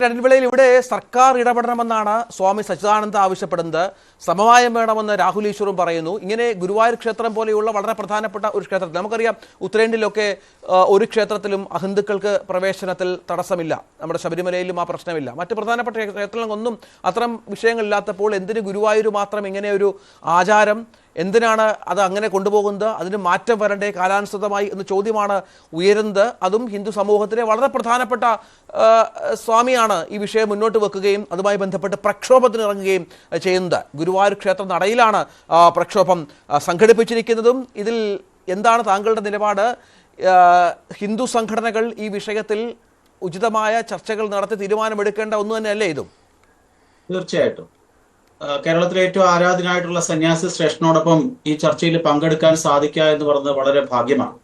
ഇടവേളയിൽ ഇവിടെ സർക്കാർ ഇടപെടണമെന്നാണ് സ്വാമി സച്ചിദാനന്ദ ആവശ്യപ്പെടുന്നത്. സമവായം വേണമെന്ന് രാഹുൽ ഈശ്വറും പറയുന്നു. ഇങ്ങനെ ഗുരുവായൂർ ക്ഷേത്രം പോലെയുള്ള വളരെ പ്രധാനപ്പെട്ട ഒരു ക്ഷേത്രത്തിൽ, നമുക്കറിയാം ഉത്തരേന്ത്യയിലൊക്കെ ഒരു ക്ഷേത്രത്തിലും അഹിന്ദുക്കൾക്ക് പ്രവേശനത്തിൽ തടസ്സമില്ല. നമ്മുടെ ശബരിമലയിലും ആ പ്രശ്നമില്ല. മറ്റ് പ്രധാനപ്പെട്ട ക്ഷേത്രങ്ങളൊന്നും അത്തരം വിഷയങ്ങളില്ലാത്തപ്പോൾ എന്തിന് ഗുരുവായൂർ മാത്രം ഇങ്ങനെ ഒരു ആചാരം, എന്തിനാണ് അത് അങ്ങനെ കൊണ്ടുപോകുന്നത്? അതിന് മാറ്റം വരണ്ടേ കാലാനുസൃതമായി എന്ന ചോദ്യമാണ് ഉയരുന്നത്. അതും ഹിന്ദു സമൂഹത്തിലെ വളരെ പ്രധാനപ്പെട്ട സ്വാമിയാണ് ഈ വിഷയം മുന്നോട്ട് വെക്കുകയും അതുമായി ബന്ധപ്പെട്ട് പ്രക്ഷോഭത്തിന് ഇറങ്ങുകയും ചെയ്യുന്നത്. ഗുരുവായൂർ ക്ഷേത്ര നടയിലാണ് പ്രക്ഷോഭം സംഘടിപ്പിച്ചിരിക്കുന്നതും. ഇതിൽ എന്താണ് താങ്കളുടെ നിലപാട്? ഹിന്ദു സംഘടനകൾ ഈ വിഷയത്തിൽ ഉചിതമായ ചർച്ചകൾ നടത്തി തീരുമാനമെടുക്കേണ്ട ഒന്ന് തന്നെയല്ലേ ഇതും? തീർച്ചയായിട്ടും കേരളത്തിലെ ഏറ്റവും ആരാധനായിട്ടുള്ള സന്യാസി ശ്രേഷ്ഠനോടൊപ്പം ഈ ചർച്ചയിൽ പങ്കെടുക്കാൻ സാധിക്കുക എന്ന് പറയുന്നത് വളരെ ഭാഗ്യമാണ്.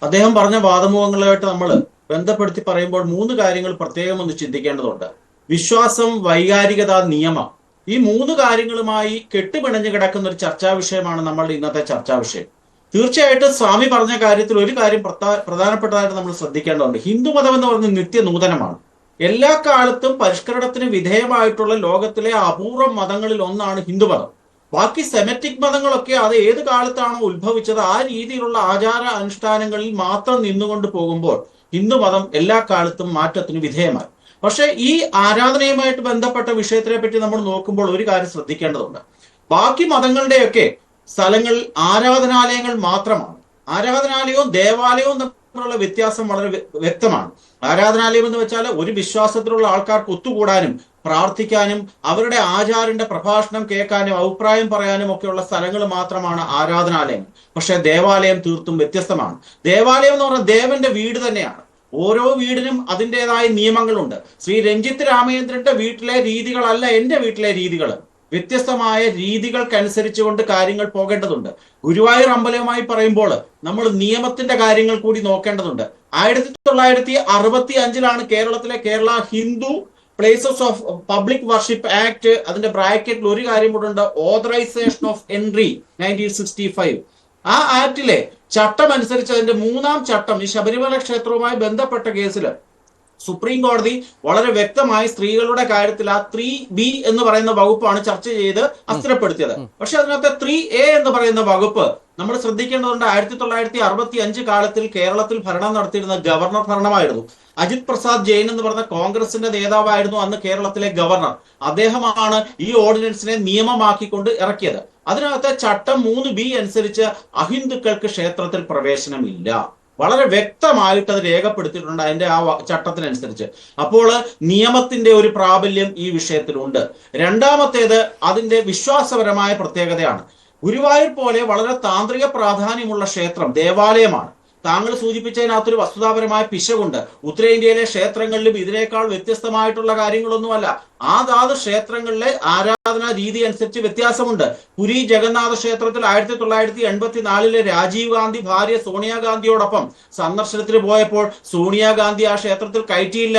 അദ്ദേഹം പറഞ്ഞ വാദമുഖങ്ങളുമായിട്ട് നമ്മൾ ബന്ധപ്പെടുത്തി പറയുമ്പോൾ 3 കാര്യങ്ങൾ പ്രത്യേകം ഒന്ന് ചിന്തിക്കേണ്ടതുണ്ട്. വിശ്വാസം, വൈകാരികത, നിയമം. ഈ 3 കാര്യങ്ങളുമായി കെട്ടുപിണഞ്ഞു കിടക്കുന്ന ഒരു ചർച്ചാ വിഷയമാണ് നമ്മളുടെ ഇന്നത്തെ ചർച്ചാ വിഷയം. തീർച്ചയായിട്ടും സ്വാമി പറഞ്ഞ കാര്യത്തിൽ ഒരു കാര്യം പ്രധാനപ്പെട്ടതായിട്ട് നമ്മൾ ശ്രദ്ധിക്കേണ്ടതുണ്ട്. ഹിന്ദുമതം എന്ന് പറയുന്നത് നിത്യനൂതനമാണ്. എല്ലാ കാലത്തും പരിഷ്കരണത്തിന് വിധേയമായിട്ടുള്ള ലോകത്തിലെ അപൂർവ മതങ്ങളിൽ ഒന്നാണ് ഹിന്ദുമതം. ബാക്കി സെമറ്റിക് മതങ്ങളൊക്കെ അത് ഏത് കാലത്താണോ ഉത്ഭവിച്ചത് ആ രീതിയിലുള്ള ആചാര അനുഷ്ഠാനങ്ങളിൽ മാത്രം നിന്നുകൊണ്ട് പോകുമ്പോൾ ഹിന്ദുമതം എല്ലാ കാലത്തും മാറ്റത്തിന് വിധേയമായി. പക്ഷെ ഈ ആരാധനയുമായിട്ട് ബന്ധപ്പെട്ട വിഷയത്തിനെ പറ്റി നമ്മൾ നോക്കുമ്പോൾ ഒരു കാര്യം ശ്രദ്ധിക്കേണ്ടതുണ്ട്. ബാക്കി മതങ്ങളുടെയൊക്കെ സ്ഥലങ്ങളിൽ ആരാധനാലയങ്ങൾ മാത്രമാണ്. ആരാധനാലയവും ദേവാലയവും തമ്മിലുള്ള വ്യത്യാസം വളരെ വ്യക്തമാണ്. ആരാധനാലയം എന്ന് വെച്ചാൽ ഒരു വിശ്വാസത്തിലുള്ള ആൾക്കാർക്ക് ഒത്തുകൂടാനും പ്രാർത്ഥിക്കാനും അവരുടെ ആചാര്യന്റെ പ്രഭാഷണം കേൾക്കാനും അഭിപ്രായം പറയാനും ഒക്കെയുള്ള സ്ഥലങ്ങൾ മാത്രമാണ് ആരാധനാലയം. പക്ഷെ ദേവാലയം തീർത്തും വ്യത്യസ്തമാണ്. ദേവാലയം എന്ന് പറഞ്ഞാൽ ദേവന്റെ വീട് തന്നെയാണ്. ഓരോ വീടിനും അതിൻ്റെതായ നിയമങ്ങളുണ്ട്. ശ്രീ രഞ്ജിത്ത് രാമചന്ദ്രന്റെ വീട്ടിലെ രീതികളല്ല എൻ്റെ വീട്ടിലെ രീതികൾ. വ്യത്യസ്തമായ രീതികൾക്കനുസരിച്ചുകൊണ്ട് കാര്യങ്ങൾ പോകേണ്ടതുണ്ട്. ഗുരുവായൂർ അമ്പലവുമായി പറയുമ്പോൾ നമ്മൾ നിയമത്തിന്റെ കാര്യങ്ങൾ കൂടി നോക്കേണ്ടതുണ്ട്. 1965 കേരളത്തിലെ Kerala Hindu places of public worship act, അതിന്റെ ബ്രാക്കറ്റിൽ ഒരു കാര്യം കൂടെ ഉണ്ട്, ഓതറൈസേഷൻ ഓഫ് എൻട്രി 1965. ആ ആക്ടിലെ ചട്ടം അനുസരിച്ച് അതിന്റെ 3-ാം ചട്ടം ഈ ശബരിമല ക്ഷേത്രവുമായി ബന്ധപ്പെട്ട കേസിൽ സുപ്രീം കോടതി വളരെ വ്യക്തമായി സ്ത്രീകളുടെ കാര്യത്തിൽ ആ 3B എന്ന് പറയുന്ന വകുപ്പാണ് ചർച്ച ചെയ്ത് അസ്ഥിരപ്പെടുത്തിയത്. പക്ഷെ അതിനകത്ത് 3A എന്ന് പറയുന്ന വകുപ്പ് നമ്മൾ ശ്രദ്ധിക്കേണ്ടതുണ്ട്. 1965 കാലത്തിൽ കേരളത്തിൽ ഭരണം നടത്തിയിരുന്ന ഗവർണർ ഭരണമായിരുന്നു. അജിത് പ്രസാദ് ജെയിൻ എന്ന് പറഞ്ഞ കോൺഗ്രസിന്റെ നേതാവായിരുന്നു അന്ന് കേരളത്തിലെ ഗവർണർ. അദ്ദേഹമാണ് ഈ ഓർഡിനൻസിനെ നിയമമാക്കിക്കൊണ്ട് ഇറക്കിയത്. അതിനകത്ത് ചട്ടം 3B അനുസരിച്ച് അഹിന്ദുക്കൾക്ക് ക്ഷേത്രത്തിൽ പ്രവേശനമില്ല. വളരെ വ്യക്തമായിട്ട് അത് രേഖപ്പെടുത്തിയിട്ടുണ്ട് അതിന്റെ ആ ചട്ടത്തിനനുസരിച്ച്. അപ്പോൾ നിയമത്തിന്റെ ഒരു പ്രാബല്യം ഈ വിഷയത്തിലുണ്ട്. രണ്ടാമത്തേത് അതിന്റെ വിശ്വാസപരമായ പ്രത്യേകതയാണ്. ഗുരുവായൂർ പോലെ വളരെ താന്ത്രിക പ്രാധാന്യമുള്ള ക്ഷേത്രം ദേവാലയമാണ്. താങ്കൾ സൂചിപ്പിച്ചതിനകത്തൊരു വസ്തുതാപരമായ പിശകുണ്ട്. ഉത്തരേന്ത്യയിലെ ക്ഷേത്രങ്ങളിലും ഇതിനേക്കാൾ വ്യത്യസ്തമായിട്ടുള്ള കാര്യങ്ങളൊന്നുമല്ല. അതാത് ക്ഷേത്രങ്ങളിലെ ആരാധനാ രീതി അനുസരിച്ച് വ്യത്യാസമുണ്ട്. പുരി ജഗന്നാഥ ക്ഷേത്രത്തിൽ 1984 രാജീവ് ഗാന്ധി ഭാര്യ സോണിയാഗാന്ധിയോടൊപ്പം സന്ദർശനത്തിന് പോയപ്പോൾ സോണിയാഗാന്ധി ആ ക്ഷേത്രത്തിൽ കയറ്റിയില്ല.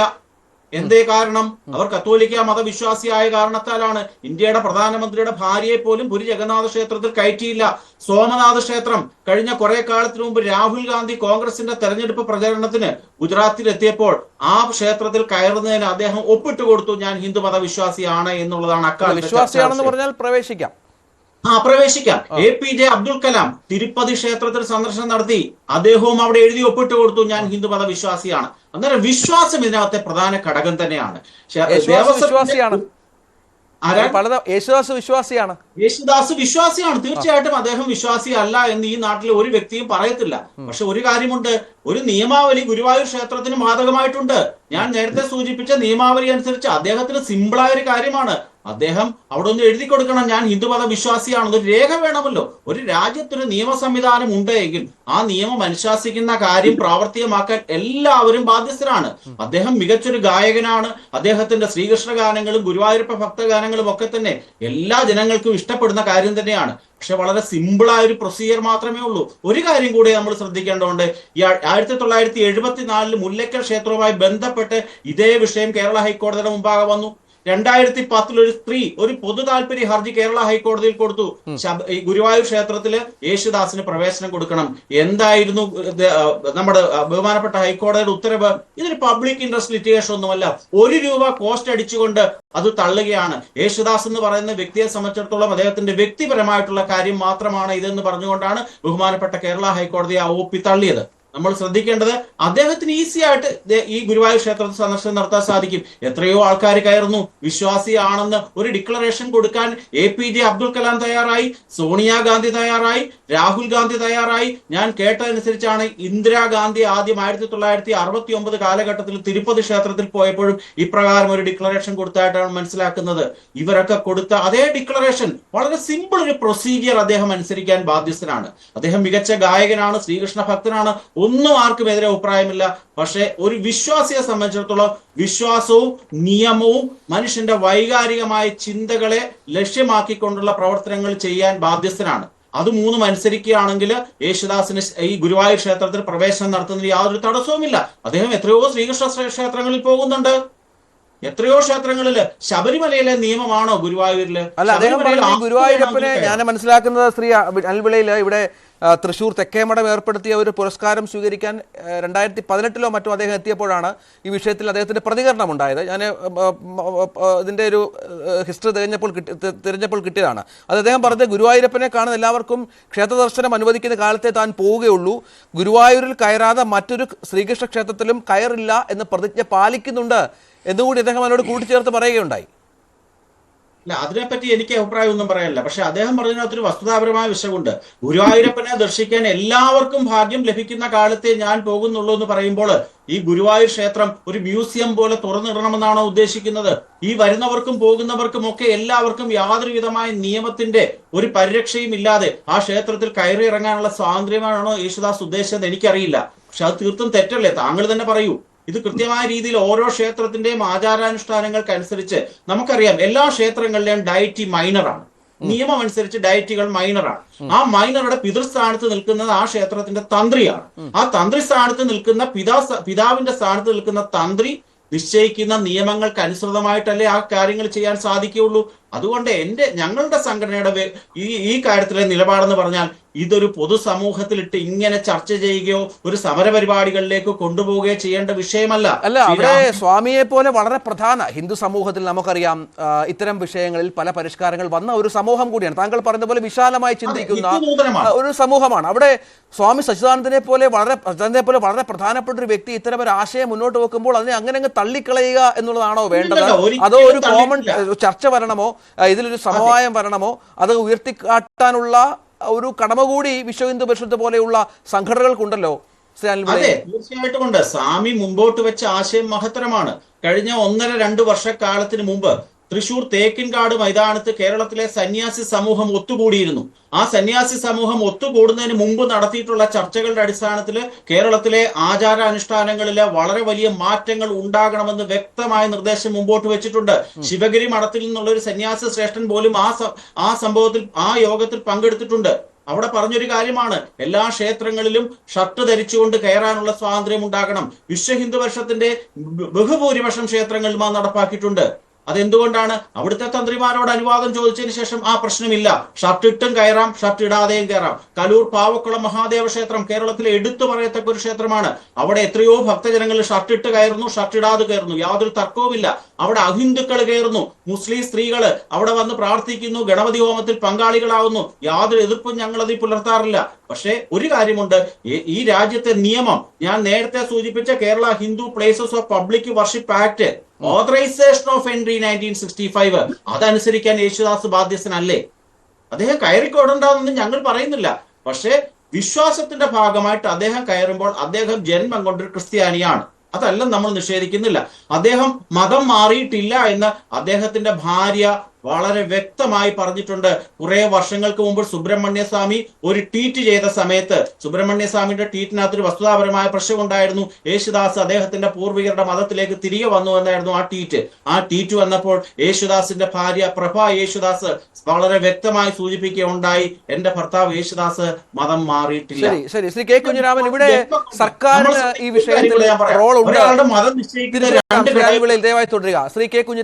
എന്തേ കാരണം? അവർ കത്തോലിക്ക മതവിശ്വാസിയായ കാരണത്താലാണ്. ഇന്ത്യയുടെ പ്രധാനമന്ത്രിയുടെ ഭാര്യയെ പോലും പുരി ജഗന്നാഥ ക്ഷേത്രത്തിൽ കയറ്റിയില്ല. സോമനാഥ ക്ഷേത്രം കഴിഞ്ഞ കുറെ കാലത്തിന് മുമ്പ് രാഹുൽ ഗാന്ധി കോൺഗ്രസിന്റെ തെരഞ്ഞെടുപ്പ് പ്രചരണത്തിന് ഗുജറാത്തിൽ എത്തിയപ്പോൾ ആ ക്ഷേത്രത്തിൽ കയറുന്നതിന് അദ്ദേഹം ഒപ്പിട്ട് കൊടുത്തു, ഞാൻ ഹിന്ദു മതവിശ്വാസിയാണ് എന്നുള്ളതാണ് അക്കാലത്ത് പറഞ്ഞാൽ പ്രവേശിക്കാം. പ്രവേശിക്കാം. APJ അബ്ദുൽ കലാം തിരുപ്പതി ക്ഷേത്രത്തിൽ സന്ദർശനം നടത്തി. അദ്ദേഹവും അവിടെ എഴുതി ഒപ്പിട്ട് കൊടുത്തു, ഞാൻ ഹിന്ദു മതവിശ്വാസിയാണ്. അന്നേരം വിശ്വാസം ഇതിനകത്തെ പ്രധാന ഘടകം തന്നെയാണ്. യേശുദാസ് വിശ്വാസിയാണ്. തീർച്ചയായിട്ടും അദ്ദേഹം വിശ്വാസി അല്ല എന്ന് ഈ നാട്ടിലെ ഒരു വ്യക്തിയും പറയത്തില്ല. പക്ഷെ ഒരു കാര്യമുണ്ട്, ഒരു നിയമാവലി ഗുരുവായൂർ ക്ഷേത്രത്തിന് ബാധകമായിട്ടുണ്ട്. ഞാൻ നേരത്തെ സൂചിപ്പിച്ച നിയമാവലി അനുസരിച്ച് അദ്ദേഹത്തിന് സിമ്പിളായ ഒരു കാര്യമാണ്. അദ്ദേഹം അവിടെ ഒന്ന് എഴുതി കൊടുക്കണം, ഞാൻ ഹിന്ദുമത വിശ്വാസിയാണെന്ന്. ഒരു രേഖ വേണമല്ലോ. ഒരു രാജ്യത്തിന് നിയമ സംവിധാനം ഉണ്ടെങ്കിൽ ആ നിയമം അനുശാസിക്കുന്ന കാര്യം പ്രാവർത്തികമാക്കാൻ എല്ലാവരും ബാധ്യസ്ഥരാണ്. അദ്ദേഹം മികച്ചൊരു ഗായകനാണ്. അദ്ദേഹത്തിന്റെ ശ്രീകൃഷ്ണ ഗാനങ്ങളും ഗുരുവായൂരപ്പ ഭക്തഗാനങ്ങളും ഒക്കെ തന്നെ എല്ലാ ജനങ്ങൾക്കും ഇഷ്ടപ്പെടുന്ന കാര്യം തന്നെയാണ്. പക്ഷെ വളരെ സിമ്പിളായ ഒരു പ്രൊസീജിയർ മാത്രമേ ഉള്ളൂ. ഒരു കാര്യം കൂടി നമ്മൾ ശ്രദ്ധിക്കേണ്ടതുണ്ട്. ഈ 1974 മുല്ലക്കൽ ക്ഷേത്രവുമായി ബന്ധപ്പെട്ട് ഇതേ വിഷയം കേരള ഹൈക്കോടതിയുടെ മുമ്പാകെ വന്നു. 2010 ഒരു സ്ത്രീ ഒരു പൊതു താല്പര്യ ഹർജി കേരള ഹൈക്കോടതിയിൽ കൊടുത്തു. ഈ ഗുരുവായൂർ ക്ഷേത്രത്തില് യേശുദാസിന് പ്രവേശനം കൊടുക്കണം. എന്തായിരുന്നു നമ്മുടെ ബഹുമാനപ്പെട്ട ഹൈക്കോടതിയുടെ ഉത്തരവ്? ഇതൊരു പബ്ലിക് ഇൻട്രസ്റ്റ് ലിറ്റിഗേഷൻ ഒന്നുമല്ല. ₹1 കോസ്റ്റ് അടിച്ചുകൊണ്ട് അത് തള്ളുകയാണ്. യേശുദാസ് എന്ന് പറയുന്ന വ്യക്തിയെ സംബന്ധിച്ചിടത്തോളം അദ്ദേഹത്തിന്റെ വ്യക്തിപരമായിട്ടുള്ള കാര്യം മാത്രമാണ് ഇതെന്ന് പറഞ്ഞുകൊണ്ടാണ് ബഹുമാനപ്പെട്ട കേരള ഹൈക്കോടതി ആ ഒപ്പി തള്ളിയത്. നമ്മൾ ശ്രദ്ധിക്കേണ്ടത്, അദ്ദേഹത്തിന് ഈസി ആയിട്ട് ഈ ഗുരുവായൂർ ക്ഷേത്രത്തിൽ സന്ദർശനം നടത്താൻ സാധിക്കും. എത്രയോ ആൾക്കാർ കയറുന്നു. വിശ്വാസിയാണെന്ന് ഒരു ഡിക്ലറേഷൻ കൊടുക്കാൻ APJ അബ്ദുൽ കലാം തയ്യാറായി, സോണിയാഗാന്ധി തയ്യാറായി, രാഹുൽ ഗാന്ധി തയ്യാറായി. ഞാൻ കേട്ടതനുസരിച്ചാണ് ഇന്ദിരാഗാന്ധി ആദ്യം 1969 കാലഘട്ടത്തിൽ തിരുപ്പതി ക്ഷേത്രത്തിൽ പോയപ്പോഴും ഇപ്രകാരം ഒരു ഡിക്ലറേഷൻ കൊടുത്തായിട്ടാണ് മനസ്സിലാക്കുന്നത്. ഇവരൊക്കെ കൊടുത്ത അതേ ഡിക്ലറേഷൻ വളരെ സിമ്പിൾ ഒരു പ്രൊസീജിയർ അദ്ദേഹം അനുസരിക്കാൻ ബാധ്യസ്ഥനാണ്. അദ്ദേഹം മികച്ച ഗായകനാണ്, ശ്രീകൃഷ്ണ ഭക്തനാണ്, ഒന്നും ആർക്കും എതിരെ അഭിപ്രായമില്ല. പക്ഷെ ഒരു വിശ്വാസിയെ സംബന്ധിച്ചിടത്തോളം വിശ്വാസവും നിയമവും മനുഷ്യന്റെ വൈകാരികമായ ചിന്തകളെ ലക്ഷ്യമാക്കിക്കൊണ്ടുള്ള പ്രവർത്തനങ്ങൾ ചെയ്യാൻ ബാധ്യസ്ഥനാണ്. അത് മൂന്നും അനുസരിക്കുകയാണെങ്കിൽ യേശുദാസിന് ഈ ഗുരുവായൂർ ക്ഷേത്രത്തിൽ പ്രവേശനം നടത്തുന്നതിന് യാതൊരു തടസ്സവുമില്ല. അദ്ദേഹം എത്രയോ ശ്രീകൃഷ്ണ ക്ഷേത്രങ്ങളിൽ പോകുന്നുണ്ട്. എത്രയോ ക്ഷേത്രങ്ങളില്. ശബരിമലയിലെ നിയമമാണോ ഗുരുവായൂരില്? അല്ല, അദ്ദേഹം ഗുരുവായൂരപ്പനെ ഞാൻ മനസ്സിലാക്കുന്നത് ശ്രീ അൽവിളയിൽ ഇവിടെ തൃശ്ശൂർ തെക്കേമഠം ഏർപ്പെടുത്തിയ ഒരു പുരസ്കാരം സ്വീകരിക്കാൻ 2018 മറ്റോ അദ്ദേഹം എത്തിയപ്പോഴാണ് ഈ വിഷയത്തിൽ അദ്ദേഹത്തിന്റെ പ്രതികരണം ഉണ്ടായത്. ഞാൻ ഇതിന്റെ ഒരു ഹിസ്റ്ററി തിരഞ്ഞപ്പോൾ കിട്ടിയതാണ്. അത് അദ്ദേഹം പറഞ്ഞത്, ഗുരുവായൂരപ്പനെ കാണുന്ന എല്ലാവർക്കും ക്ഷേത്ര ദർശനം അനുവദിക്കുന്ന കാലത്തെ താൻ പോവുകയുള്ളൂ. ഗുരുവായൂരിൽ കയറാതെ മറ്റൊരു ശ്രീകൃഷ്ണ ക്ഷേത്രത്തിലും കയറില്ല എന്ന് പ്രതിജ്ഞ പാലിക്കുന്നുണ്ട് എന്നുകൂടി അദ്ദേഹം അതിനോട് കൂട്ടിച്ചേർത്ത് പറയുകയുണ്ടായി. അല്ല, അതിനെപ്പറ്റി എനിക്ക് അഭിപ്രായം ഒന്നും പറയാനില്ല. പക്ഷെ അദ്ദേഹം പറഞ്ഞതിനകത്തൊരു വസ്തുതാപരമായ വിഷയമുണ്ട്. ഗുരുവായൂരപ്പനെ ദർശിക്കാൻ എല്ലാവർക്കും ഭാഗ്യം ലഭിക്കുന്ന കാലത്തെ ഞാൻ പോകുന്നുള്ളൂ എന്ന് പറയുമ്പോൾ ഈ ഗുരുവായൂർ ക്ഷേത്രം ഒരു മ്യൂസിയം പോലെ തുറന്നിടണമെന്നാണോ ഉദ്ദേശിക്കുന്നത്? ഈ വരുന്നവർക്കും പോകുന്നവർക്കും ഒക്കെ എല്ലാവർക്കും യാതൊരു വിധമായ നിയമത്തിന്റെ ഒരു പരിരക്ഷയും ഇല്ലാതെ ആ ക്ഷേത്രത്തിൽ കയറി ഇറങ്ങാനുള്ള സ്വാതന്ത്ര്യമാണോ യേശുദാസ് ഉദ്ദേശിച്ചത്? എനിക്കറിയില്ല. പക്ഷെ അത് തീർത്തും തെറ്റല്ലേ? താങ്കൾ തന്നെ പറയൂ. ഇത് കൃത്യമായ രീതിയിൽ ഓരോ ക്ഷേത്രത്തിന്റെയും ആചാരാനുഷ്ഠാനങ്ങൾക്കനുസരിച്ച് നമുക്കറിയാം. എല്ലാ ക്ഷേത്രങ്ങളിലെയും ഡയറ്റി മൈനറാണ്. നിയമം അനുസരിച്ച് ഡയറ്റികൾ മൈനറാണ്. ആ മൈനറുടെ പിതൃസ്ഥാനത്ത് നിൽക്കുന്നത് ആ ക്ഷേത്രത്തിന്റെ തന്ത്രിയാണ്. ആ തന്ത്രി സ്ഥാനത്ത് നിൽക്കുന്ന പിതാവിന്റെ സ്ഥാനത്ത് നിൽക്കുന്ന തന്ത്രി നിശ്ചയിക്കുന്ന നിയമങ്ങൾക്ക് അനുസൃതമായിട്ടല്ലേ ആ കാര്യങ്ങൾ ചെയ്യാൻ സാധിക്കുകയുള്ളൂ. അതുകൊണ്ട് ഞങ്ങളുടെ സംഘടനയുടെ ഈ കാര്യത്തിലെ നിലപാടെന്ന് പറഞ്ഞാൽ ഇതൊരു പൊതുസമൂഹത്തിലിട്ട് ഇങ്ങനെ ചർച്ച ചെയ്യുകയോ ഒരു സമരപരിപാടികളിലേക്ക് കൊണ്ടുപോവുകയോ ചെയ്യേണ്ട വിഷയമല്ല. അല്ല, അവിടെ സ്വാമിയെ പോലെ വളരെ പ്രധാന ഹിന്ദു സമൂഹത്തിൽ നമുക്കറിയാം ഇത്തരം വിഷയങ്ങളിൽ പല പരിഷ്കാരങ്ങൾ വന്ന ഒരു സമൂഹം കൂടിയാണ്. താങ്കൾ പറഞ്ഞ പോലെ വിശാലമായി ചിന്തിക്കുന്ന ഒരു സമൂഹമാണ്. അവിടെ സ്വാമി സച്ചിദാനന്ദനെ പോലെ വളരെ പ്രധാനപ്പെട്ട ഒരു വ്യക്തി ഇത്തരം ഒരു ആശയം മുന്നോട്ട് വെക്കുമ്പോൾ അതിനെ അങ്ങനെ തള്ളിക്കളയുക എന്നുള്ളതാണോ വേണ്ടത്? അതോ ഒരു കോമൺ ചർച്ച വരണമോ, ഇതിലൊരു സമവായം വരണമോ? അത് ഉയർത്തിക്കാട്ടാനുള്ള ഒരു കടമ കൂടി വിശ്വ ഹിന്ദു പരിഷത്ത് പോലെയുള്ള സംഘടനകൾക്കുണ്ടല്ലോ. അതെ, തീർച്ചയായിട്ടും ഉണ്ട്. സ്വാമി മുമ്പോട്ട് വെച്ച ആശയം മഹത്തരമാണ്. കഴിഞ്ഞ 1.5-2 വർഷക്കാലത്തിന് മുമ്പ് തൃശൂർ തേക്കിൻകാട് മൈതാനത്ത് കേരളത്തിലെ സന്യാസി സമൂഹം ഒത്തുകൂടിയിരുന്നു. ആ സന്യാസി സമൂഹം ഒത്തുകൂടുന്നതിന് മുമ്പ് നടത്തിയിട്ടുള്ള ചർച്ചകളുടെ അടിസ്ഥാനത്തിൽ കേരളത്തിലെ ആചാരാനുഷ്ഠാനങ്ങളിലെ വളരെ വലിയ മാറ്റങ്ങൾ ഉണ്ടാകണമെന്ന് വ്യക്തമായ നിർദ്ദേശം മുമ്പോട്ട് വെച്ചിട്ടുണ്ട്. ശിവഗിരി മഠത്തിൽ നിന്നുള്ള ഒരു സന്യാസി ശ്രേഷ്ഠൻ പോലും ആ യോഗത്തിൽ പങ്കെടുത്തിട്ടുണ്ട്. അവിടെ പറഞ്ഞൊരു കാര്യമാണ്, എല്ലാ ക്ഷേത്രങ്ങളിലും ഷർട്ട് ധരിച്ചുകൊണ്ട് കയറാനുള്ള സ്വാതന്ത്ര്യം ഉണ്ടാകണം. വിശ്വ ഹിന്ദു പരിഷത്തിന്റെ ബഹുഭൂരിപക്ഷം ക്ഷേത്രങ്ങളിലും അത് നടപ്പാക്കിയിട്ടുണ്ട്. അതെന്തുകൊണ്ടാണ്? അവിടുത്തെ തന്ത്രിമാരോട് അനുവാദം ചോദിച്ചതിന് ശേഷം ആ പ്രശ്നമില്ല. ഷർട്ട് ഇട്ടും കയറാം, ഷർട്ട് ഇടാതെയും കയറാം. കലൂർ പാവക്കുളം മഹാദേവ ക്ഷേത്രം കേരളത്തിലെ എടുത്തു പറയത്തക്ക ഒരു ക്ഷേത്രമാണ്. അവിടെ എത്രയോ ഭക്തജനങ്ങൾ ഷർട്ട് ഇട്ട് കയറുന്നു, ഷർട്ട് ഇടാതെ കയറുന്നു, യാതൊരു തർക്കവുമില്ല. അവിടെ അഹിന്ദുക്കൾ കയറുന്നു, മുസ്ലിം സ്ത്രീകള് അവിടെ വന്ന് പ്രാർത്ഥിക്കുന്നു, ഗണപതി ഹോമത്തിൽ പങ്കാളികളാവുന്നു. യാതൊരു എതിർപ്പും ഞങ്ങളത് പുലർത്താറില്ല. പക്ഷേ ഒരു കാര്യമുണ്ട്, ഈ രാജ്യത്തെ നിയമം, ഞാൻ നേരത്തെ സൂചിപ്പിച്ച Kerala Hindu places of public worship act, authorisation of entry 1965, അതനുസരിക്കാൻ യേശുദാസ് ബാധ്യസ്ഥനല്ലേ? അദ്ദേഹം കയറിക്കൊടണ്ടെന്ന് ഞങ്ങൾ പറയുന്നില്ല. പക്ഷേ വിശ്വാസത്തിന്റെ ഭാഗമായിട്ട് അദ്ദേഹം കയറുമ്പോൾ അദ്ദേഹം ജന്മം കൊണ്ടൊരു ക്രിസ്ത്യാനിയാണ്. അതല്ല നമ്മൾ നിഷേധിക്കുന്നില്ല. അദ്ദേഹം മതം മാറിയിട്ടില്ല എന്ന് അദ്ദേഹത്തിന്റെ ഭാര്യ വളരെ വ്യക്തമായി പറഞ്ഞിട്ടുണ്ട്. കുറെ വർഷങ്ങൾക്ക് മുമ്പ് സുബ്രഹ്മണ്യ സ്വാമി ഒരു ട്വീറ്റ് ചെയ്ത സമയത്ത് സുബ്രഹ്മണ്യ സ്വാമിയുടെ ട്വീറ്റിനകത്തൊരു വസ്തുതാപരമായ പ്രശ്നമുണ്ടായിരുന്നു. യേശുദാസ് അദ്ദേഹത്തിന്റെ പൂർവികരുടെ മതത്തിലേക്ക് തിരികെ വന്നു എന്നായിരുന്നു ആ ട്വീറ്റ്. ആ ട്വീറ്റ് വന്നപ്പോൾ യേശുദാസിന്റെ ഭാര്യ പ്രഭ യേശുദാസ് വളരെ വ്യക്തമായി സൂചിപ്പിക്കുകയുണ്ടായി, എന്റെ ഭർത്താവ് യേശുദാസ് മതം മാറിയിട്ടില്ല. ശരി, ശ്രീ കെ കുഞ്ഞിരാമൻ, ഇവിടെ സർക്കാരിന് ഈ വിഷയത്തിൽ റോൾ ഉണ്ട്. മതം നിശ്ചയിക്കുന്ന ദയവായി തുടരുക. ശ്രീ കെ കുഞ്ഞിരാമൻ.